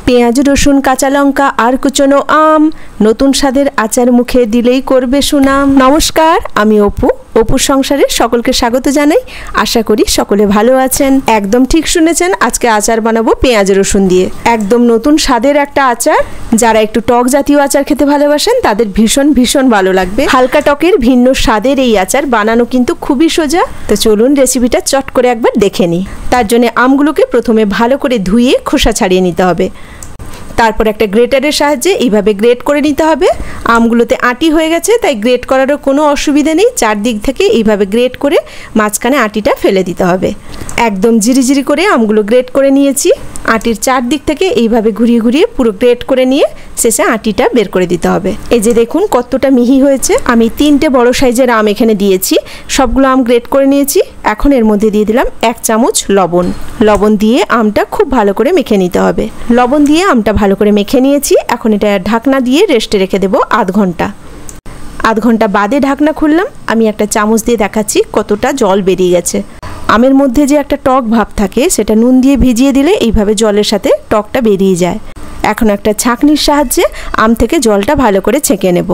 পেঁয়াজ রসুন কাঁচা লঙ্কা আর কুচনো আম নতুন স্বাদের আচার মুখে দিলেই করবে সুনাম। নমস্কার, আমি অপু। অপুর সংসারে সকলকে স্বাগত জানাই। আশা করি সকলে ভালো আছেন। একদম ঠিক শুনেছেন, আজকে আচার বানাবো পেঁয়াজ রসুন দিয়ে। একদম নতুন স্বাদের একটা আচার। যারা একটু টক জাতীয় আচার খেতে ভালোবাসেন তাদের ভীষণ ভীষণ ভালো লাগবে। হালকা টকের ভিন্ন স্বাদের এই আচার বানানো কিন্তু খুবই সোজা। তো চলুন রেসিপিটা চট করে একবার দেখে নিই। তার জন্য আমগুলোকে প্রথমে ভালো করে ধুয়ে খোসা ছাড়িয়ে নিতে হবে। তারপর একটা গ্রেটারের সাহায্যে এইভাবে গ্রেট করে নিতে হবে। আমগুলোতে আঁটি হয়ে গেছে, তাই গ্রেট করারও কোনো অসুবিধা নেই। চারদিক থেকে এইভাবে গ্রেট করে মাঝখানে আঁটিটা ফেলে দিতে হবে। একদম জিরিজিরি করে আমগুলো গ্রেট করে নিয়েছি। আঁটির চারদিক থেকে এইভাবে ঘুরিয়ে ঘুরিয়ে পুরো গ্রেট করে নিয়ে শেষে আঁটিটা বের করে দিতে হবে। এই যে দেখুন কতটা মিহি হয়েছে। আমি 3টে বড় সাইজের আম এখানে দিয়েছি। সবগুলো আম গ্রেট করে নিয়েছি। এখন এর মধ্যে দিয়ে দিলাম 1 চামচ লবণ। লবণ দিয়ে আমটা খুব ভালো করে মেখে নিতে হবে। লবণ দিয়ে আমটা ভালো করে মেখে নিয়েছি। এখন এটা ঢাকনা দিয়ে রেস্টে রেখে দেবো আধ ঘন্টা। আধ ঘন্টা বাদে ঢাকনা খুললাম। আমি একটা চামচ দিয়ে দেখাচ্ছি কতটা জল বেরিয়ে গেছে। আমের মধ্যে যে একটা টক ভাব থাকে সেটা নুন দিয়ে ভিজিয়ে দিলে এইভাবে জলের সাথে টকটা বেরিয়ে যায়। এখন একটা ছাঁকনির সাহায্যে আম থেকে জলটা ভালো করে ছেঁকে নেব।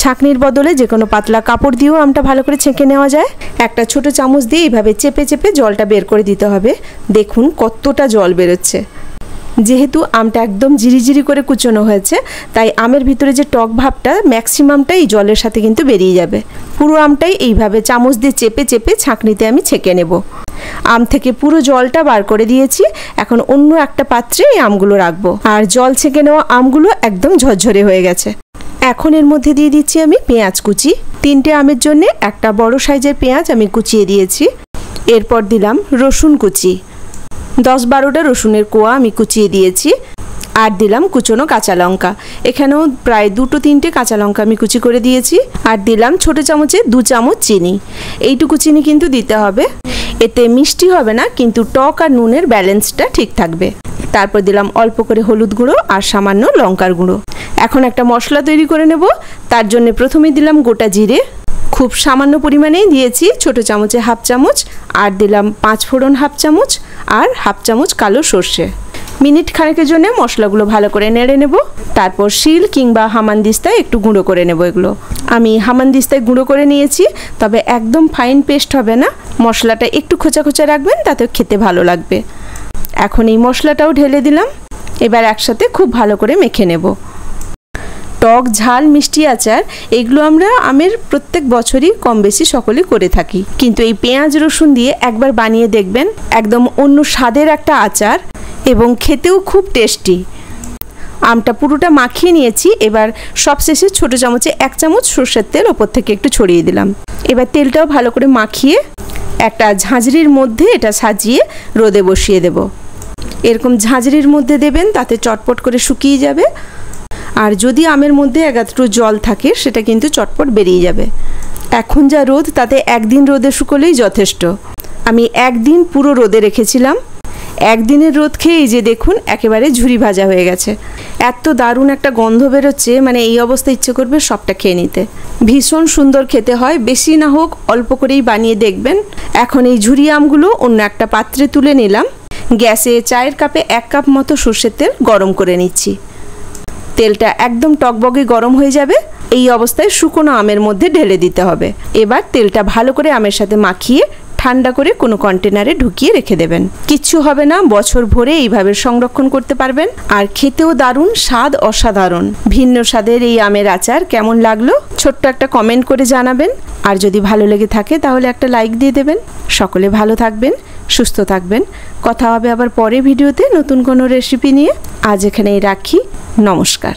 ছাঁকনির বদলে যে কোনো পাতলা কাপড় দিয়েও আমটা ভালো করে ছেঁকে নেওয়া যায়। একটা ছোট চামচ দিয়ে এইভাবে চেপে চেপে জলটা বের করে দিতে হবে। দেখুন কতটা জল বেরোচ্ছে। যেহেতু আমটা একদম জিরিজিরি করে কুচনো হয়েছে, তাই আমের ভিতরে যে টক ভাবটা ম্যাক্সিমামটাই জলের সাথে কিন্তু বেরিয়ে যাবে। পুরো আমটাই এইভাবে চামচ দিয়ে চেপে চেপে ছাঁকনিতে আমি ছেঁকে নেব। আম থেকে পুরো জলটা বার করে দিয়েছি। এখন অন্য একটা পাত্রে এই আমগুলো রাখবো। আর জল ছেঁকে নেওয়া আমগুলো একদম ঝরঝরে হয়ে গেছে। এখন এর মধ্যে দিয়ে দিচ্ছি আমি পেঁয়াজ কুচি। 3টে আমের জন্য একটা বড় সাইজের পেঁয়াজ আমি কুচিয়ে দিয়েছি। এরপর দিলাম রসুন কুচি। 10-12টা রসুনের কোয়া আমি কুচিয়ে দিয়েছি। আর দিলাম কুচনো কাঁচা লঙ্কা। এখানেও প্রায় 2-3টে কাঁচা লঙ্কা আমি কুচি করে দিয়েছি। আর দিলাম ছোটো চামচে 2 চামচ চিনি। এইটুকু চিনি কিন্তু দিতে হবে। এতে মিষ্টি হবে না, কিন্তু টক আর নুনের ব্যালেন্সটা ঠিক থাকবে। তারপর দিলাম অল্প করে হলুদ গুঁড়ো আর সামান্য লঙ্কার গুঁড়ো। এখন একটা মশলা তৈরি করে নেব। তার জন্য প্রথমেই দিলাম গোটা জিরে, খুব সামান্য পরিমাণেই দিয়েছি, ছোটো চামচে 1/2 চামচ। আর দিলাম 5 ফোড়ন 1/2 চামচ আর 1/2 চামচ কালো সর্ষে। মিনিট খানেকের জন্য মশলাগুলো ভালো করে নেড়ে নেব। তারপর শিল কিংবা হামানদিস্তায় একটু গুঁড়ো করে নেব। এগুলো আমি হামানদিস্তায় গুঁড়ো করে নিয়েছি, তবে একদম ফাইন পেস্ট হবে না। মশলাটা একটু খোঁচা খোঁচা রাখবেন, তাতে খেতে ভালো লাগবে। এখন এই মশলাটাও ঢেলে দিলাম। এবার একসাথে খুব ভালো করে মেখে নেব। টক ঝাল মিষ্টি আচার এগুলো আমরা আমের প্রত্যেক বছরই কম বেশি সকলেই করে থাকি, কিন্তু এই পেঁয়াজ রসুন দিয়ে একবার বানিয়ে দেখবেন। একদম অন্য স্বাদের একটা আচার এবং খেতেও খুব টেস্টি। আমটা পুরোটা মাখিয়ে নিয়েছি। এবার সবশেষে ছোটো চামচে 1 চামচ সর্ষের তেল ওপর থেকে একটু ছড়িয়ে দিলাম। এবার তেলটাও ভালো করে মাখিয়ে একটা ঝাঁঝরির মধ্যে এটা সাজিয়ে রোদে বসিয়ে দেব। এরকম ঝাঁঝরির মধ্যে দেবেন, তাতে চটপট করে শুকিয়ে যাবে। আর যদি আমের মধ্যে একটু জল থাকে সেটা কিন্তু চটপট বেরিয়ে যাবে। এখন যা রোদ, তাতে একদিন রোদে শুকোলেই যথেষ্ট। আমি একদিন পুরো রোদে রেখেছিলাম। একদিনের রোদ খেয়ে এই যে দেখুন একেবারে ঝুরি ভাজা হয়ে গেছে। এত দারুণ একটা গন্ধ বেরোচ্ছে, মানে এই অবস্থায় ইচ্ছে করবে সবটা খেয়ে নিতে। ভীষণ সুন্দর খেতে হয়। বেশি না হোক অল্প করেই বানিয়ে দেখবেন। এখন এই ঝুরি আমগুলো অন্য একটা পাত্রে তুলে নিলাম। গ্যাসে চায়ের কাপে 1 কাপ মতো সর্ষের তেল গরম করে নিচ্ছি। তেলটা একদম টকবগে গরম হয়ে যাবে। এই অবস্থায় শুকনো আমের মধ্যে ঢেলে দিতে হবে। এবার তেলটা ভালো করে আমের সাথে মাখিয়ে ঠান্ডা করে কোনো কন্টেনারে ঢুকিয়ে রেখে দেবেন। কিচ্ছু হবে না, বছর ভরে এইভাবে সংরক্ষণ করতে পারবেন। আর খেতেও দারুণ, স্বাদ অসাধারণ। ভিন্ন স্বাদের এই আমের আচার কেমন লাগলো ছোট্ট একটা কমেন্ট করে জানাবেন। আর যদি ভালো লেগে থাকে তাহলে একটা লাইক দিয়ে দেবেন। সকলে ভালো থাকবেন, সুস্থ থাকবেন। কথা হবে আবার পরে ভিডিওতে নতুন কোনো রেসিপি নিয়ে। আজ এখানেই রাখি। নমস্কার।